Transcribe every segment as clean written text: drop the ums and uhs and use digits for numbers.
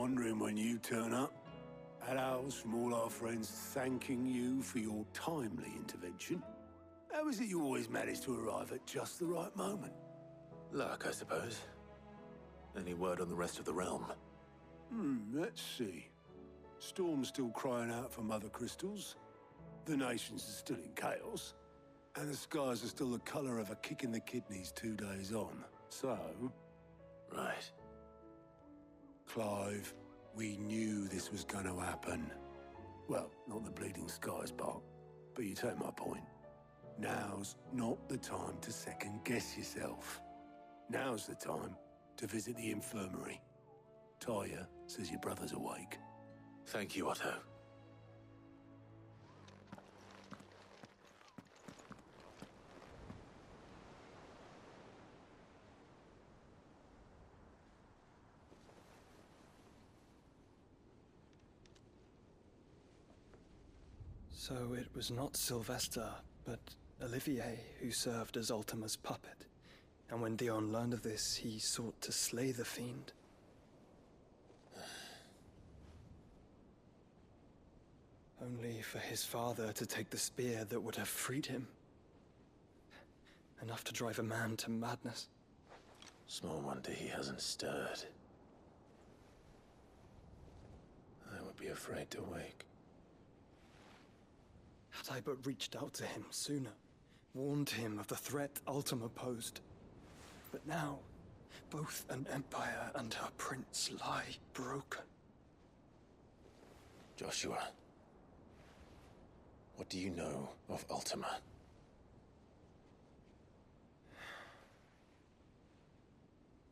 wondering when you turn up. At ours from all our friends thanking you for your timely intervention. How is it you always manage to arrive at just the right moment? Luck, I suppose. Any word on the rest of the realm? Let's see. Storm's still crying out for mother crystals. The nations are still in chaos. And the skies are still the color of a kick in the kidneys 2 days on. So... Right. Clive, we knew this was going to happen. Well, not the bleeding skies part, but you take my point. Now's not the time to second-guess yourself. Now's the time to visit the infirmary. Talia says your brother's awake. Thank you, Otto. So it was not Sylvester, but Olivier who served as Ultima's puppet. And when Dion learned of this, he sought to slay the fiend. Only for his father to take the spear that would have freed him. Enough to drive a man to madness. Small wonder he hasn't stirred. I would be afraid to wake. Had I but reached out to him sooner, warned him of the threat Ultima posed. But now, both an empire and her prince lie broken. Joshua, what do you know of Ultima?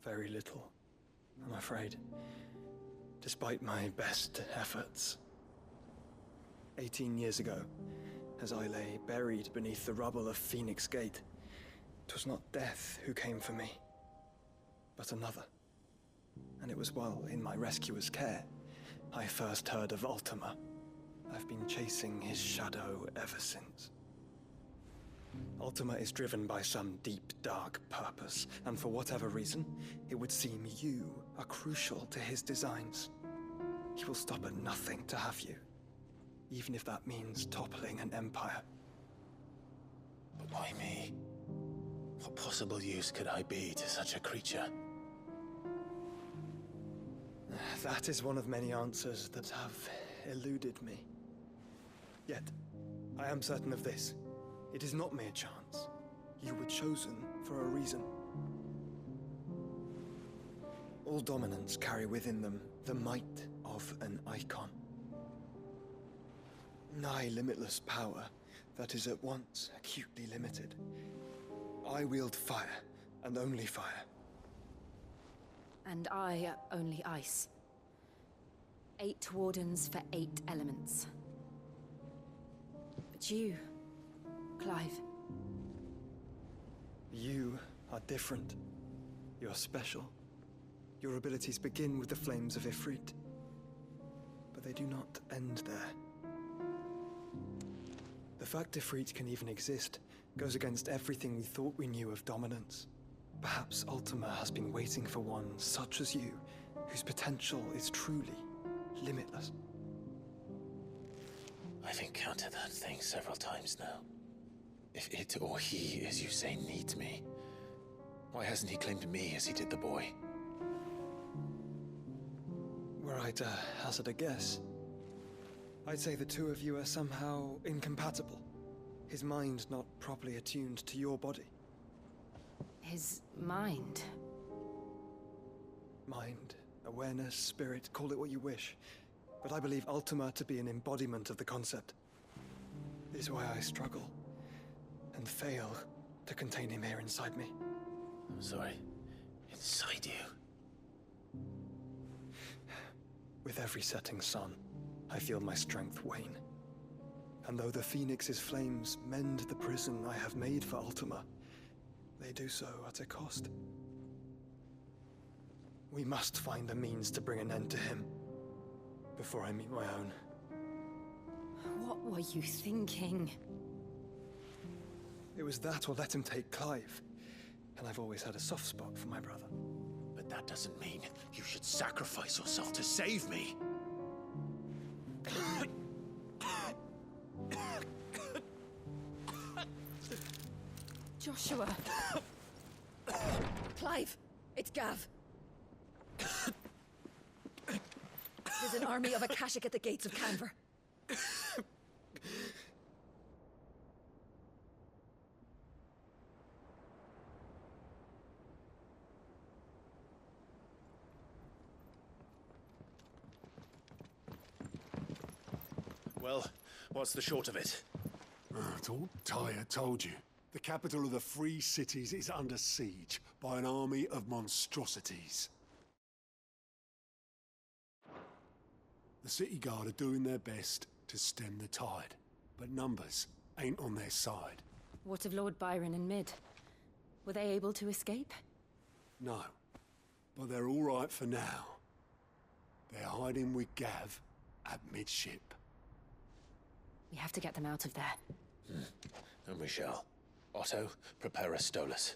Very little, I'm afraid. Despite my best efforts. 18 years ago, as I lay buried beneath the rubble of Phoenix Gate, 'twas not death who came for me, but another. And it was while in my rescuer's care, I first heard of Ultima. I've been chasing his shadow ever since. Ultima is driven by some deep, dark purpose, and for whatever reason, it would seem you are crucial to his designs. He will stop at nothing to have you, even if that means toppling an empire. But why me? What possible use could I be to such a creature? That is one of many answers that have eluded me. Yet, I am certain of this. It is not mere chance. You were chosen for a reason. All dominants carry within them the might of an icon. Nigh limitless power that is at once acutely limited. I wield fire, and only fire. And I only ice. 8 wardens for 8 elements. But you, Clive. You are different. You're special. Your abilities begin with the flames of Ifrit. But they do not end there. The fact Ifrit can even exist goes against everything we thought we knew of dominance. Perhaps Ultima has been waiting for one such as you, whose potential is truly limitless. I've encountered that thing several times now. If it or he, as you say, needs me, why hasn't he claimed me as he did the boy? Were I to hazard a guess, I'd say the two of you are somehow incompatible. His mind not properly attuned to your body. His mind? Mind, awareness, spirit, call it what you wish. But I believe Ultima to be an embodiment of the concept. This is why I struggle and fail to contain him here inside me. I'm sorry. Inside you? With every setting sun, I feel my strength wane. And though the Phoenix's flames mend the prison I have made for Ultima, they do so at a cost. We must find a means to bring an end to him before I meet my own. What were you thinking? It was that or let him take Clive. And I've always had a soft spot for my brother. But That doesn't mean you should sacrifice yourself to save me. Joshua. Clive, it's Gav. There's an army of Akashic at the gates of Canver. Well, what's the short of it? Tyre told you. The capital of the Free Cities is under siege by an army of monstrosities. The city guard are doing their best to stem the tide, but numbers ain't on their side. What of Lord Byron and Mid? Were they able to escape? No, but they're all right for now. They're hiding with Gav at midship. We have to get them out of there. And we shall. Otto, prepare a Stolas.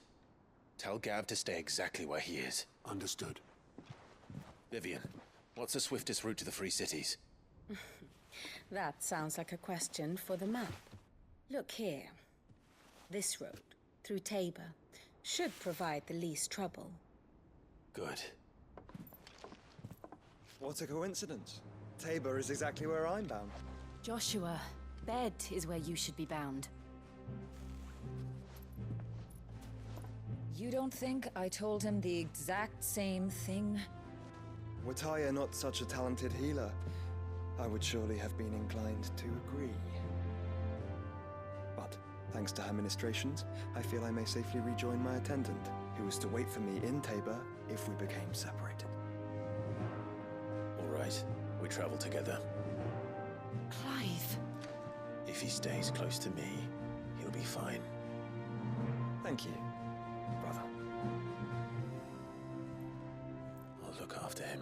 Tell Gav to stay exactly where he is. Understood. Vivian, what's the swiftest route to the Free Cities? That sounds like a question for the map. Look here. This road, through Tabor, should provide the least trouble. Good. What a coincidence. Tabor is exactly where I'm bound. Joshua, bed is where you should be bound. You don't think I told him the exact same thing? Were Tyre not such a talented healer, I would surely have been inclined to agree. But, thanks to her ministrations, I feel I may safely rejoin my attendant, who was to wait for me in Tabor if we became separated. All right, we travel together. Clive. If he stays close to me, he'll be fine. Thank you, brother. I'll look after him.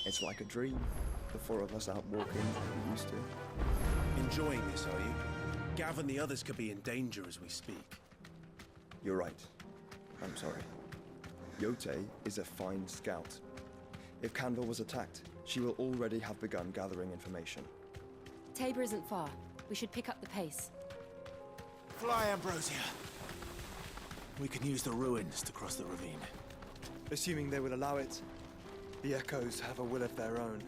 It's like a dream. The four of us out walking like we used to. Enjoying this, are you? Gav and the others could be in danger as we speak. You're right. I'm sorry. Yote is a fine scout. If Canver was attacked, she will already have begun gathering information. Tabor isn't far. We should pick up the pace. Fly, Ambrosia. We can use the ruins to cross the ravine. Assuming they will allow it, the Echoes have a will of their own.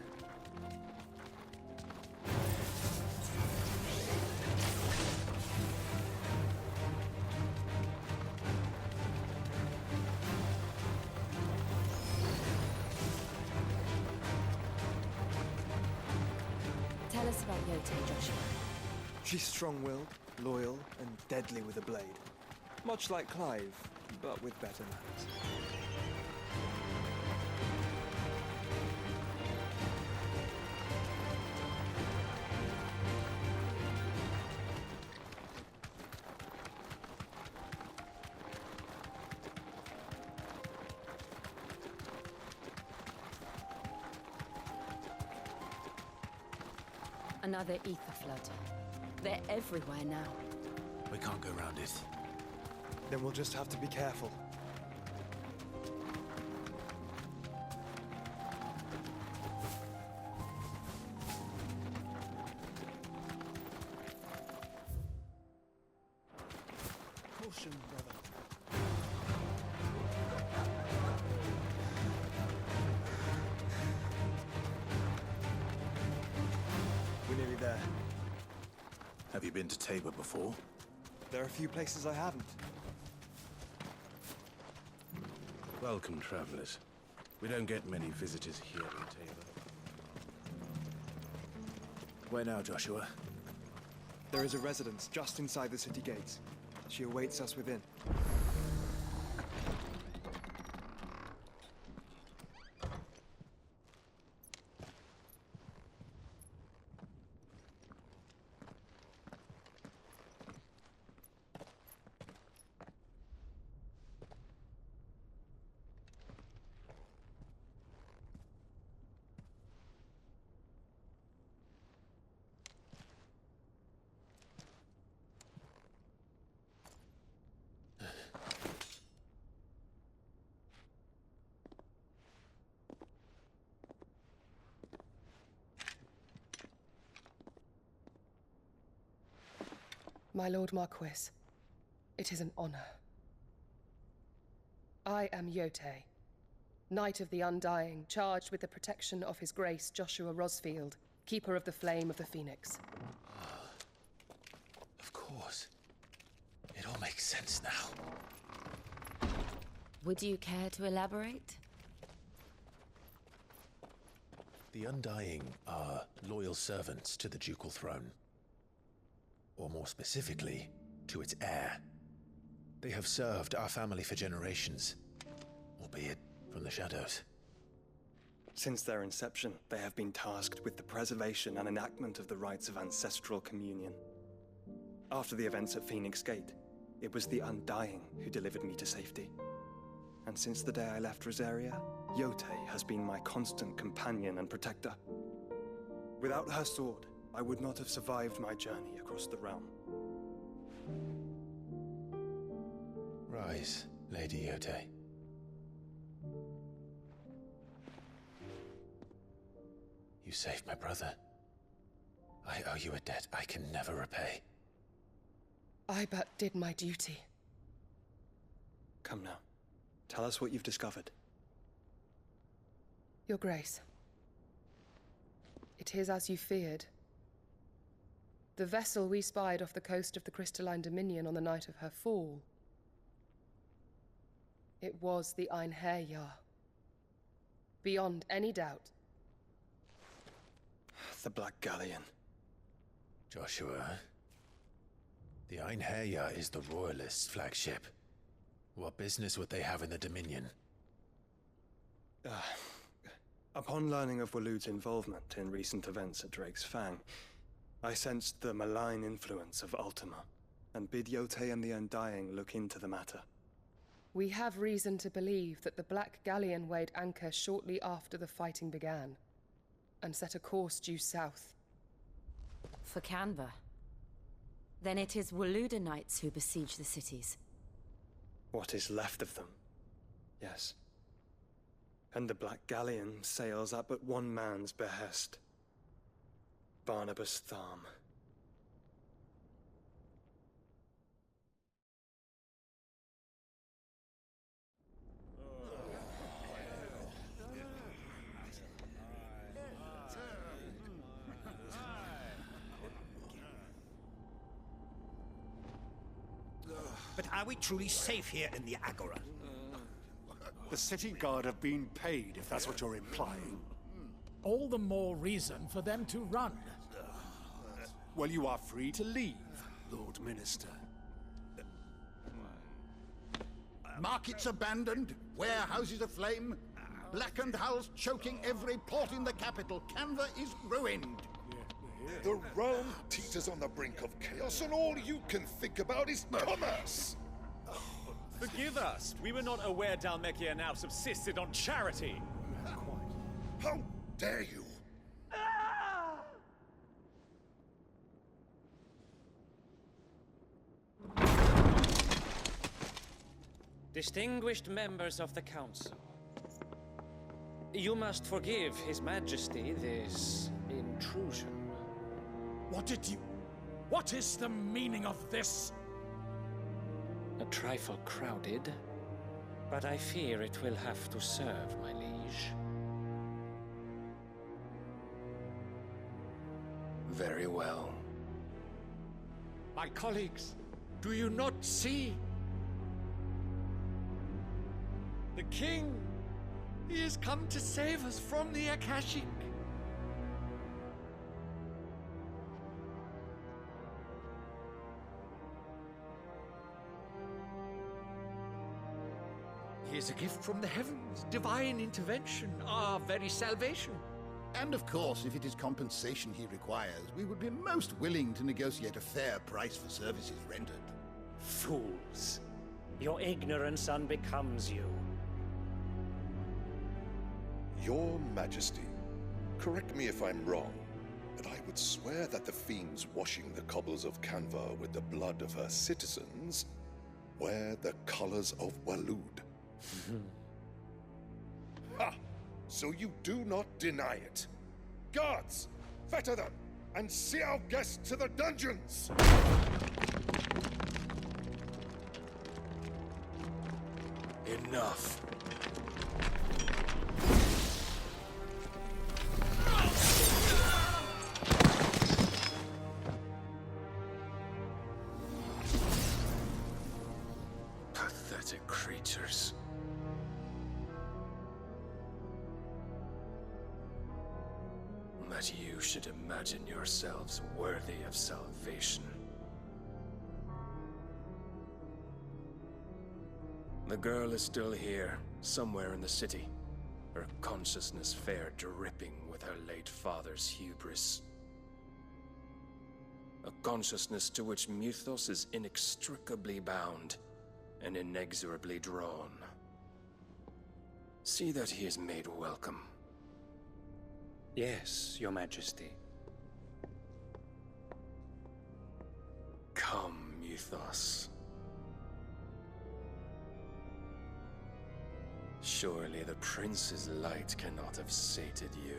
Tell us about Yote, Joshua. She's strong-willed, loyal, and deadly with a blade. Much like Clive, but with better manners. Another ether flood. They're everywhere now. We can't go round it. Then we'll just have to be careful. Caution, brother. We're nearly there. Have you been to Tabor before? There are a few places I haven't. Welcome, travelers. We don't get many visitors here in Tabor. Where now, Joshua? There is a residence just inside the city gates. She awaits us within. My Lord Marquis, it is an honor. I am Yotei, Knight of the Undying, charged with the protection of His Grace Joshua Rosfield, Keeper of the Flame of the Phoenix. Of course. It all makes sense now. Would you care to elaborate? The Undying are loyal servants to the ducal throne. Or more specifically, to its heir. They have served our family for generations, albeit from the shadows. Since their inception, they have been tasked with the preservation and enactment of the rites of ancestral communion. After the events at Phoenix Gate, it was the Undying who delivered me to safety. And since the day I left Rosaria, Yotei has been my constant companion and protector. Without her sword, I would not have survived my journey across the realm. Rise, Lady Yotei. You saved my brother. I owe you a debt I can never repay. I but did my duty. Come now. Tell us what you've discovered. Your Grace. It is as you feared. The vessel we spied off the coast of the Crystalline Dominion on the night of her fall. It was the Einherjar. Beyond any doubt. The Black Galleon. Joshua, the Einherjar is the Royalists' flagship. What business would they have in the Dominion? Upon learning of Waloed's involvement in recent events at Drake's Fang, I sensed the malign influence of Ultima, and bid Yotei and the Undying look into the matter. We have reason to believe that the Black Galleon weighed anchor shortly after the fighting began, and set a course due south. For Canva. Then it is Waloed knights who besiege the cities. What is left of them, yes. And the Black Galleon sails at but one man's behest. Barnabas Tharm. But are we truly safe here in the Agora? The city guard have been paid, if that's what you're implying. All the more reason for them to run. Well, you are free to leave, Lord Minister. Markets abandoned, warehouses aflame, blackened hulls choking every port in the capital. Canva is ruined. The realm teeters on the brink of chaos, and all you can think about is commerce! Forgive us. We were not aware Dhalmekia now subsisted on charity. How dare you! Distinguished members of the Council, you must forgive His Majesty this intrusion. What is the meaning of this? A trifle crowded, but I fear it will have to serve, my liege. Very well. My colleagues, do you not see? The king! He has come to save us from the Akashic. He is a gift from the heavens, divine intervention, our very salvation. And of course, if it is compensation he requires, we would be most willing to negotiate a fair price for services rendered. Fools. Your ignorance unbecomes you. Your Majesty, correct me if I'm wrong, but I would swear that the fiends washing the cobbles of Canva with the blood of her citizens wear the colors of Waloed. Ha! So you do not deny it. Guards, fetter them, and see our guests to the dungeons! Enough. Pathetic creatures. That you should imagine yourselves worthy of salvation. The girl is still here, somewhere in the city, her consciousness fair dripping with her late father's hubris. A consciousness to which Mythos is inextricably bound and inexorably drawn. See that he is made welcome. Yes, Your Majesty. Come, Mythos. Surely the prince's light cannot have sated you.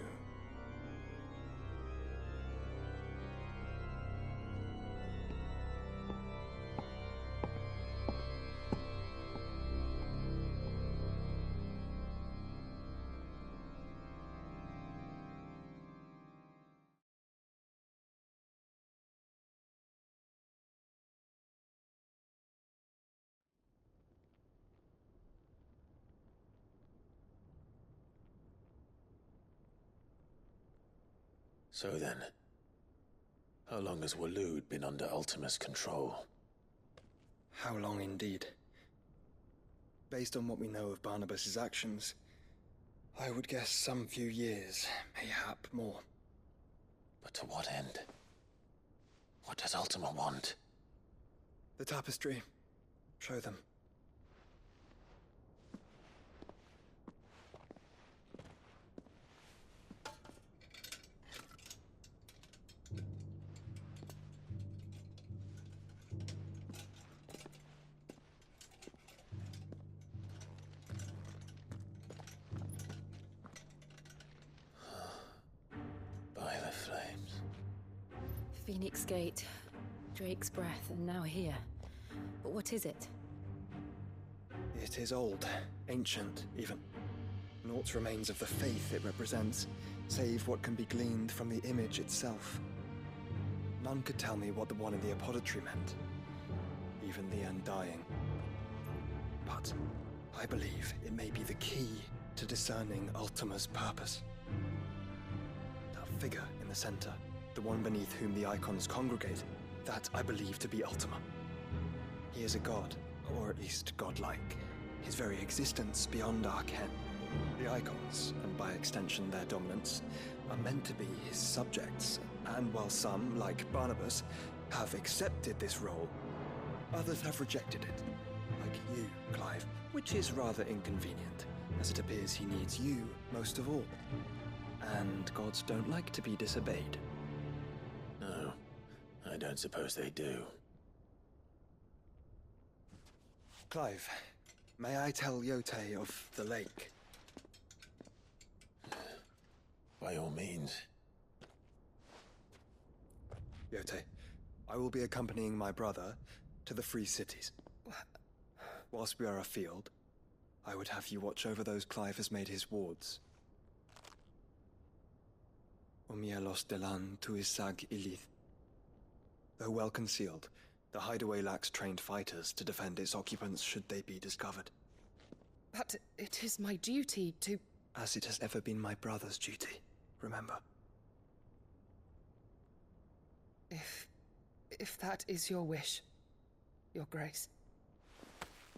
So then, how long has Waloed been under Ultima's control? How long indeed? Based on what we know of Barnabas's actions, I would guess some few years, mayhap more. But to what end? What does Ultima want? The tapestry. Show them. Phoenix Gate, Drake's Breath, and now here. But what is it? It is old, ancient, even. Naught remains of the faith it represents, save what can be gleaned from the image itself. None could tell me what the one in the apothecary meant, even the Undying. But I believe it may be the key to discerning Ultima's purpose. That figure in the center, the one beneath whom the icons congregate, that I believe to be Ultima. He is a god, or at least godlike. His very existence beyond our ken. The icons, and by extension their dominance, are meant to be his subjects, and while some, like Barnabas, have accepted this role, others have rejected it. Like you, Clive, which is rather inconvenient, as it appears he needs you most of all. And gods don't like to be disobeyed. No, I don't suppose they do. Clive, May I tell Yote of the lake? By all means. Yote, I will be accompanying my brother to the Free Cities. Whilst we are afield, I would have you watch over those Clive has made his wards. Omielos delan tuisag ilith. Though well concealed, the hideaway lacks trained fighters to defend its occupants should they be discovered. But it is my duty to... As it has ever been my brother's duty, remember. If that is your wish, Your Grace.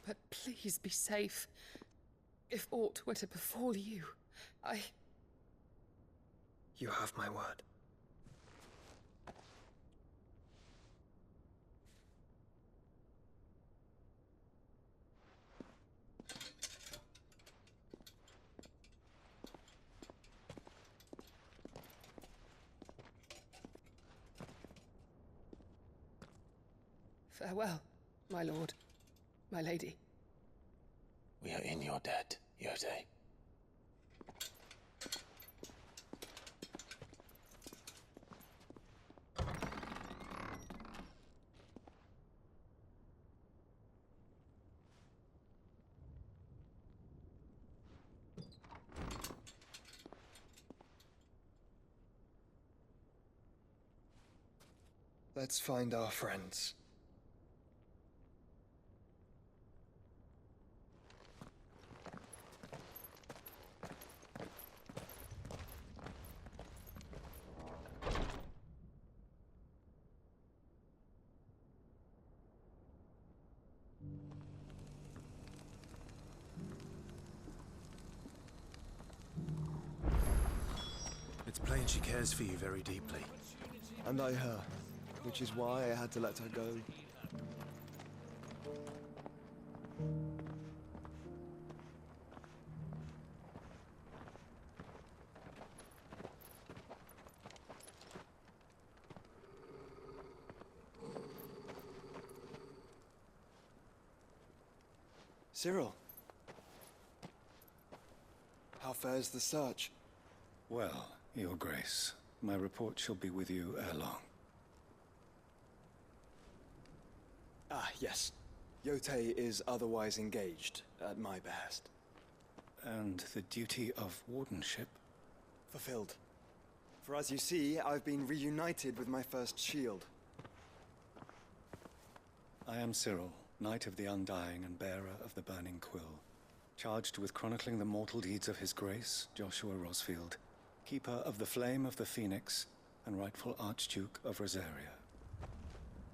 But please be safe. If aught were to befall you, You have my word. Farewell, my lord, my lady. We are in your debt, Yote. Let's find our friends. It's plain she cares for you very deeply. And I her, which is why I had to let her go. Cyril. How fares the search? Well, Your Grace, my report shall be with you ere long. Ah, yes. Yote is otherwise engaged, at my behest. And the duty of wardenship? Fulfilled. For as you see, I've been reunited with my first shield. I am Cyril, Knight of the Undying and bearer of the Burning Quill, charged with chronicling the mortal deeds of His Grace, Joshua Rosfield, keeper of the Flame of the Phoenix and rightful Archduke of Rosaria.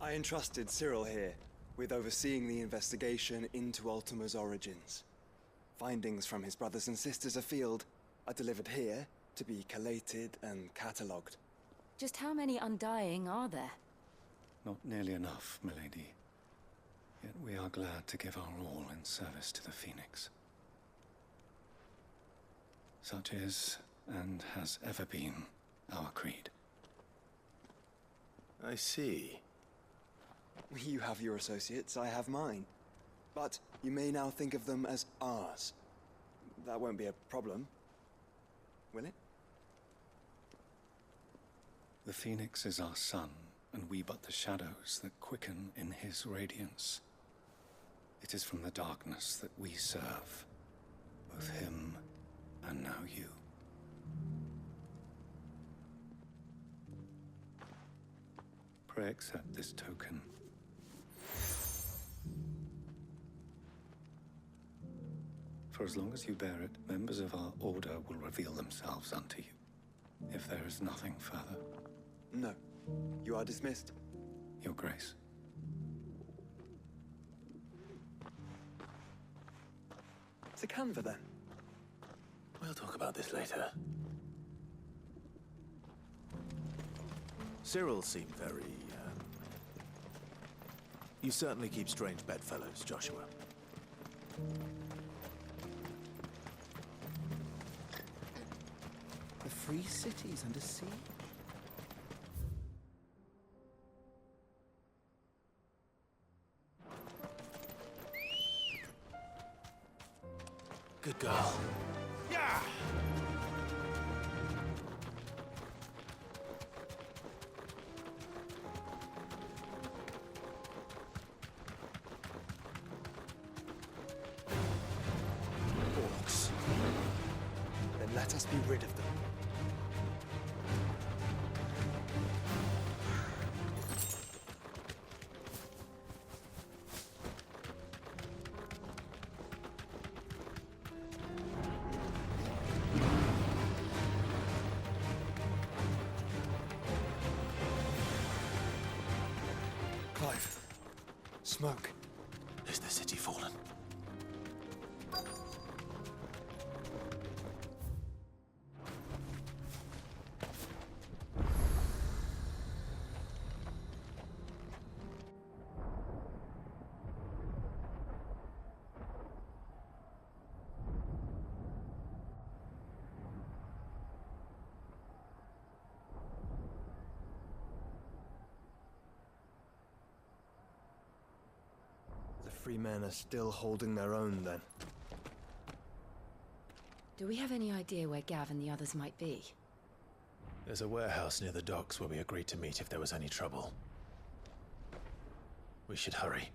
I entrusted Cyril here with overseeing the investigation into Ultima's origins. Findings from his brothers and sisters afield are delivered here to be collated and catalogued. Just how many Undying are there? Not nearly enough, milady. Yet we are glad to give our all in service to the Phoenix. Such is, and has ever been, our creed. I see. You have your associates, I have mine. But you may now think of them as ours. That won't be a problem, will it? The Phoenix is our sun, and we but the shadows that quicken in his radiance. It is from the darkness that we serve, both him and now you. Pray accept this token. For as long as you bear it, members of our order will reveal themselves unto you, if there is nothing further. No. You are dismissed. Your Grace. To Canva, then. We'll talk about this later. Cyril seemed very, You certainly keep strange bedfellows, Joshua. The Free Cities under siege? Good girl. Yeah! Orcs. Then let us be rid of them. Clive. Smoke. Is the city fallen? The free men are still holding their own, then. Do we have any idea where Gav and the others might be? There's a warehouse near the docks where we agreed to meet if there was any trouble. We should hurry.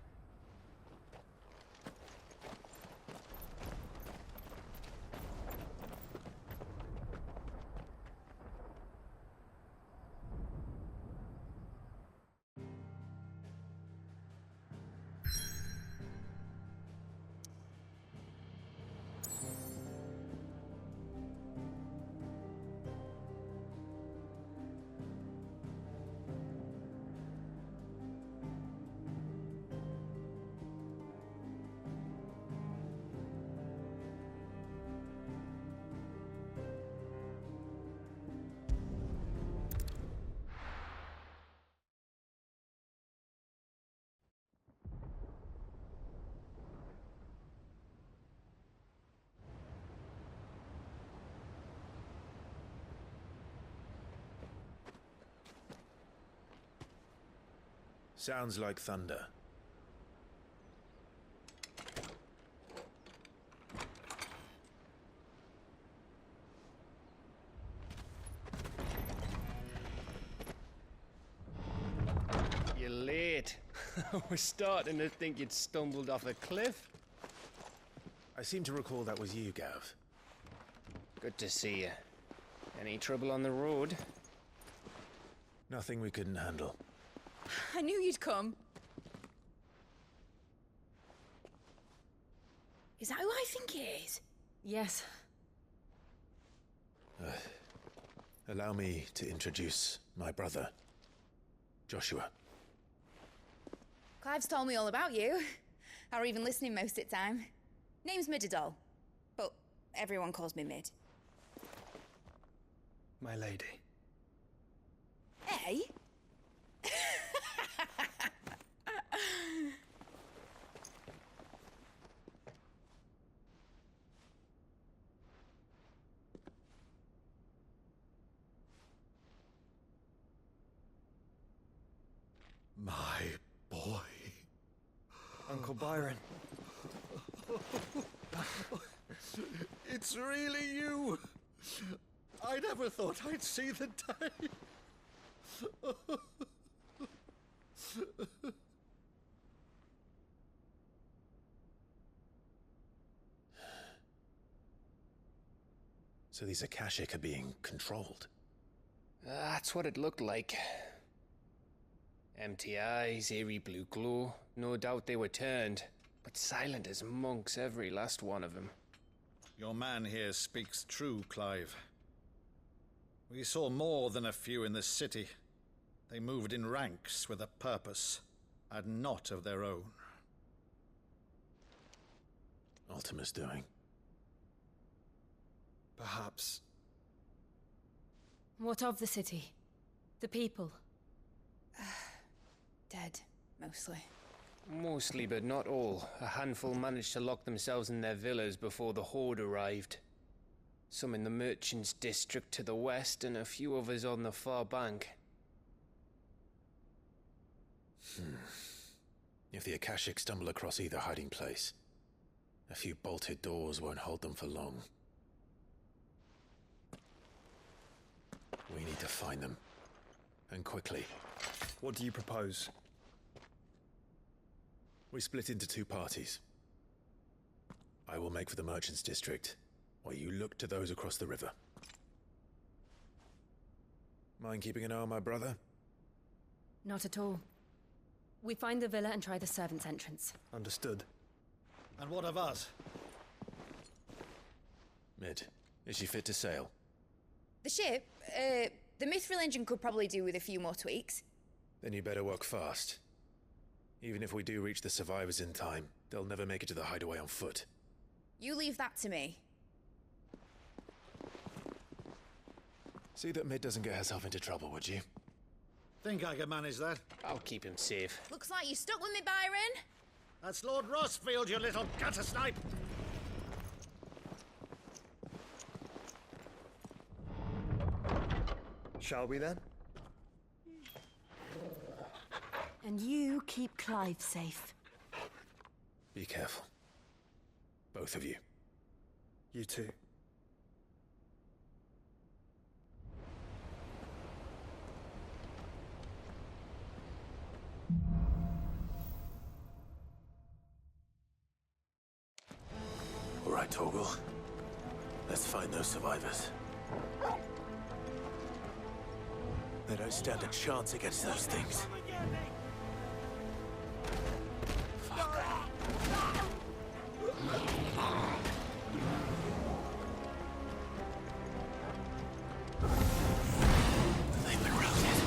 Sounds like thunder. You're late. We're starting to think you'd stumbled off a cliff. I seem to recall that was you, Gav. Good to see you. Any trouble on the road? Nothing we couldn't handle. I knew you'd come. Is that who I think it is? Yes. Allow me to introduce my brother, Joshua. Clive's told me all about you. Or even listening most of the time. Name's Midadol, but everyone calls me Mid. My lady. Eh? My boy. Uncle Byron. It's really you. I never thought I'd see the day. So these Akashic are being controlled? That's what it looked like. Empty eyes, eerie blue glow. No doubt they were turned, but silent as monks, every last one of them. Your man here speaks true, Clive. We saw more than a few in the city. They moved in ranks with a purpose, and not of their own. Ultima's doing. Perhaps. What of the city? The people? Dead, mostly. Mostly, but not all. A handful managed to lock themselves in their villas before the Horde arrived. Some in the Merchants' District to the west, and a few others on the far bank. If the Akashic stumble across either hiding place, A few bolted doors won't hold them for long. We need to find them. And quickly. What do you propose? We split into two parties. I will make for the Merchants District, while you look to those across the river. Mind keeping an eye on my brother? Not at all. We find the villa and try the servants' entrance. Understood. And what of us? Mid, is she fit to sail? The ship, the Mithril engine could probably do with a few more tweaks. Then you better work fast. Even if we do reach the survivors in time, they'll never make it to the hideaway on foot. You leave that to me. See that Mid doesn't get herself into trouble, would you? Think I can manage that? I'll keep him safe. Looks like you're stuck with me, Byron. That's Lord Rossfield, you little gutter snipe! Shall we then? And you keep Clive safe. Be careful. Both of you. You too. All right, Torgal. Let's find those survivors. They don't stand a chance against those things. They've been routed.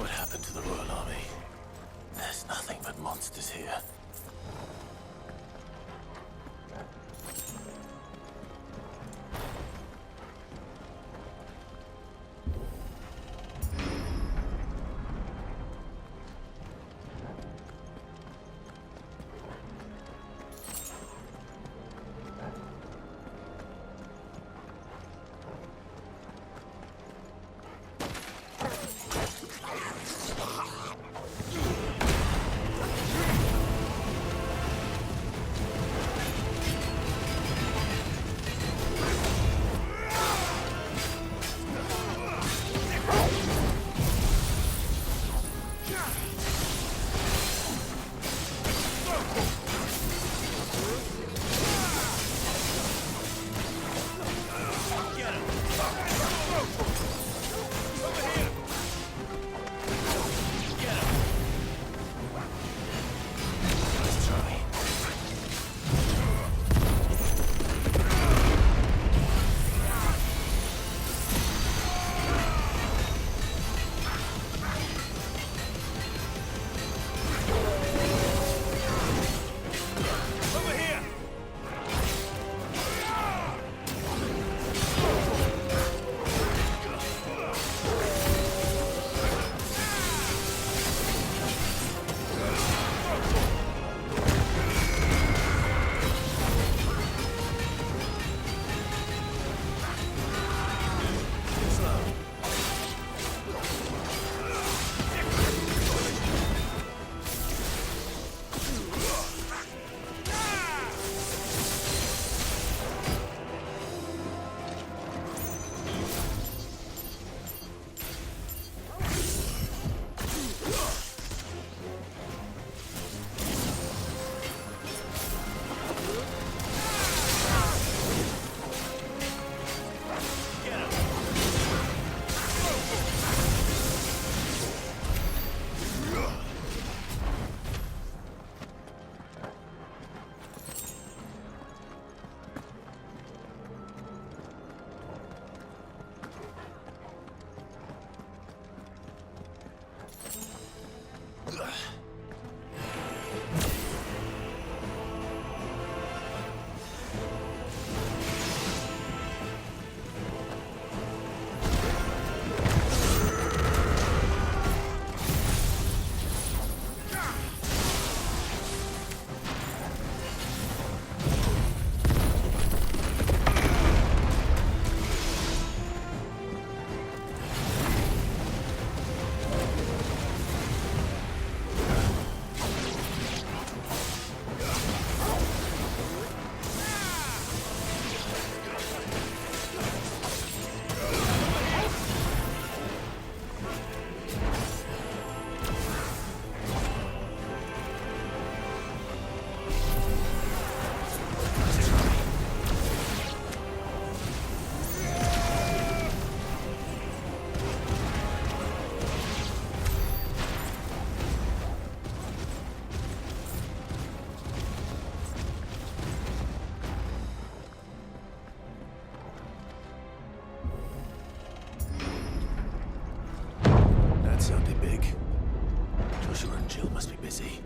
What happened to the Royal Army? There's nothing but monsters here. Sounded big. Joshua and Jill must be busy.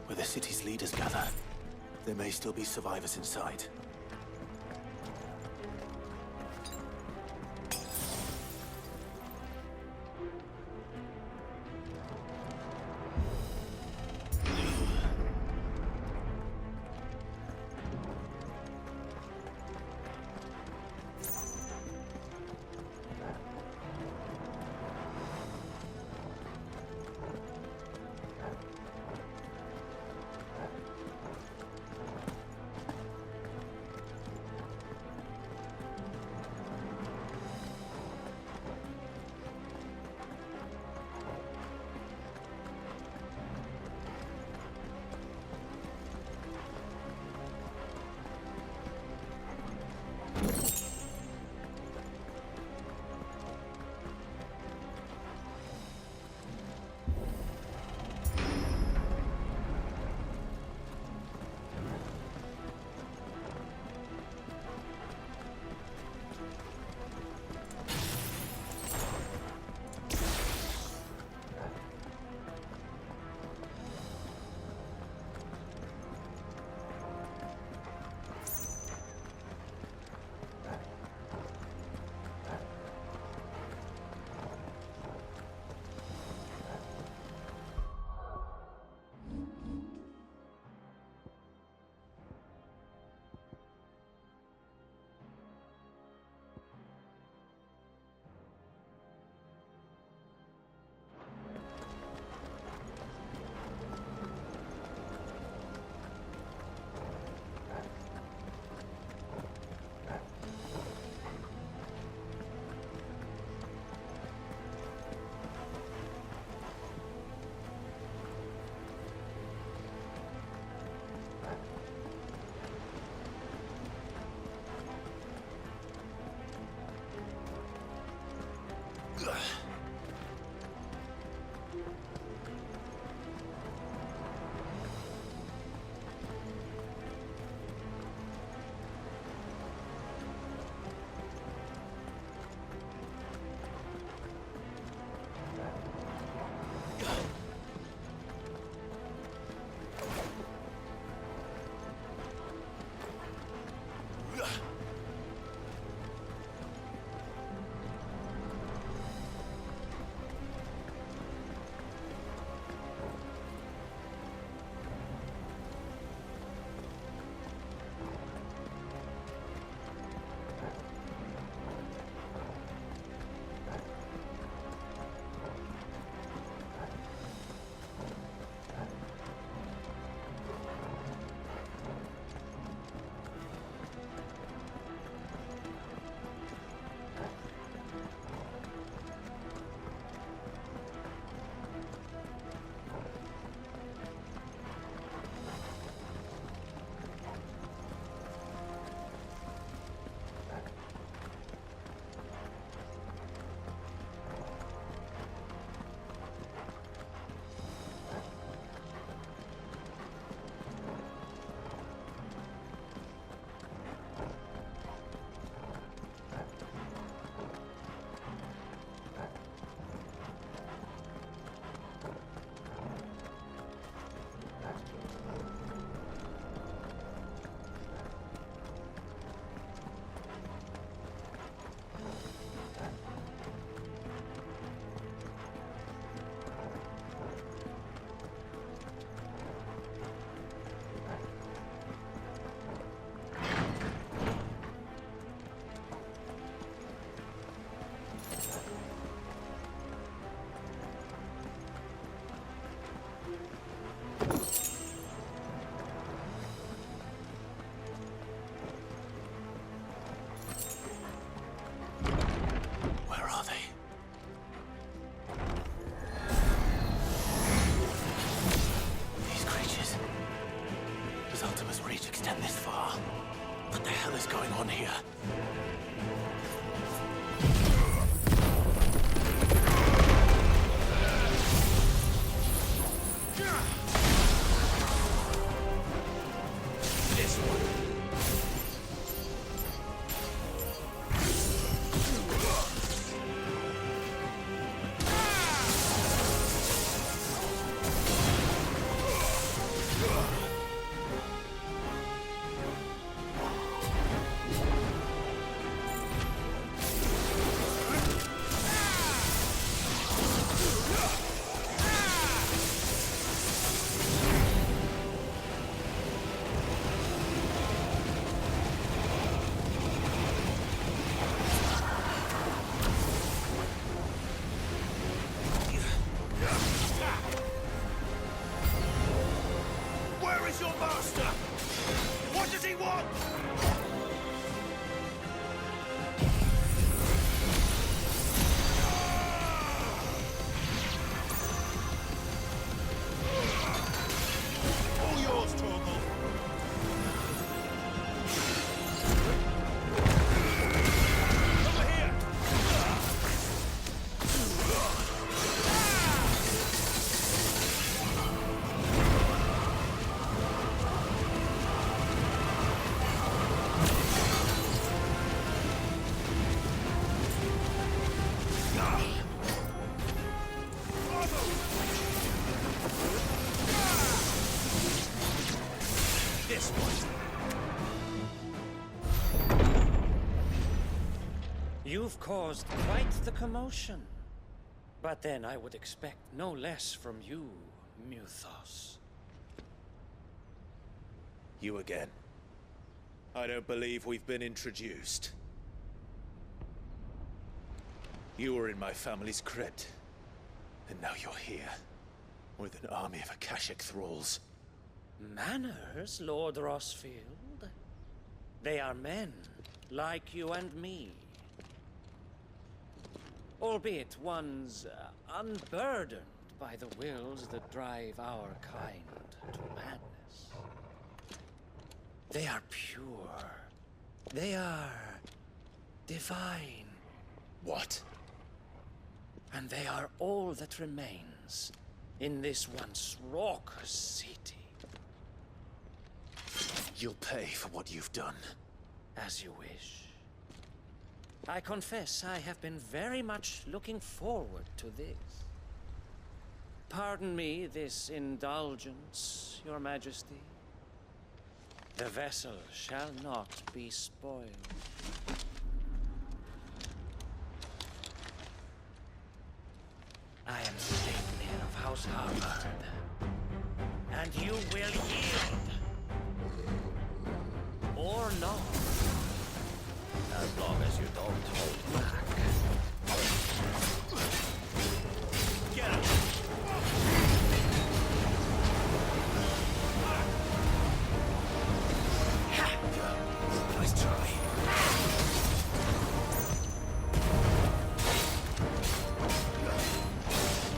where the city's leaders gather. There may still be survivors inside. Where's your master? What does he want? All yours, Torgal. Over here. This one. You've caused quite the commotion. But then I would expect no less from you, Muthos. You again. I don't believe we've been introduced. You were in my family's crypt. And now you're here. With an army of Akashic thralls. Manners, Lord Rosfield? They are men, like you and me. Albeit ones unburdened by the wills that drive our kind to madness. They are pure. They are divine. What? And they are all that remains in this once raucous city. You'll pay for what you've done. As you wish. I confess I have been very much looking forward to this. Pardon me this indulgence, Your Majesty. The vessel shall not be spoiled. I am Sleipnir of House Harvard, and you will yield. Or not. As long as you don't hold back. Get him! Nice try.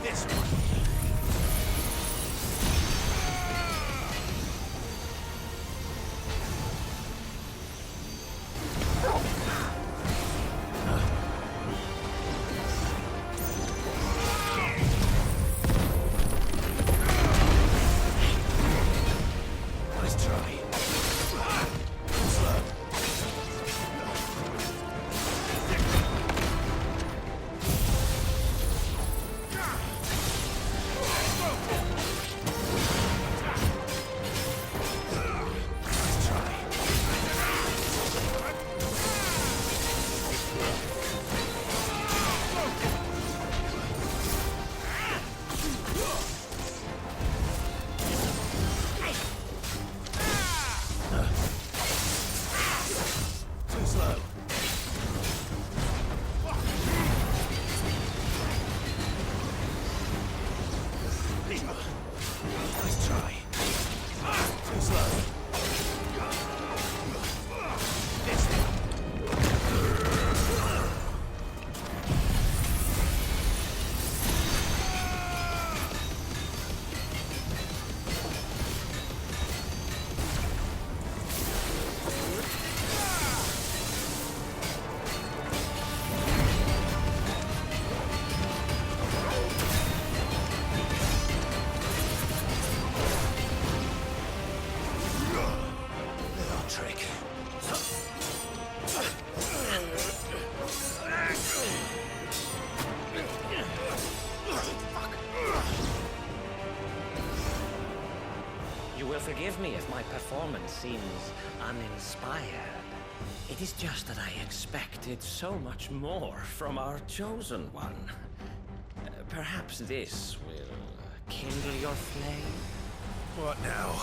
This one. Forgive me if my performance seems uninspired. It is just that I expected so much more from our chosen one. Perhaps this will kindle your flame? What now?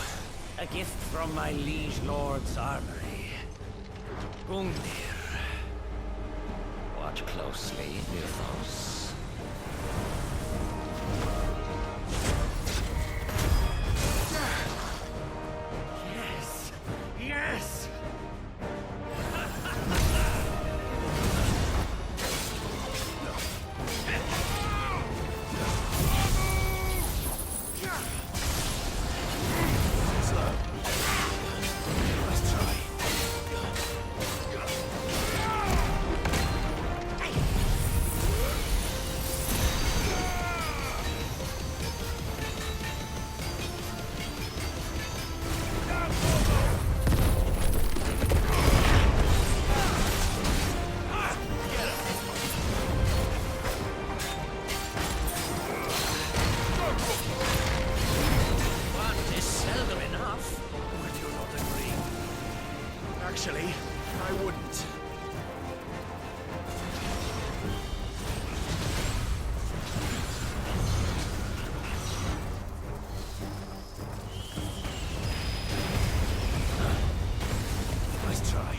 A gift from my liege lord's armory. Gungnir. Watch closely, Muthos. Actually, I wouldn't. Nice try.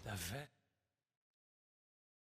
The vet.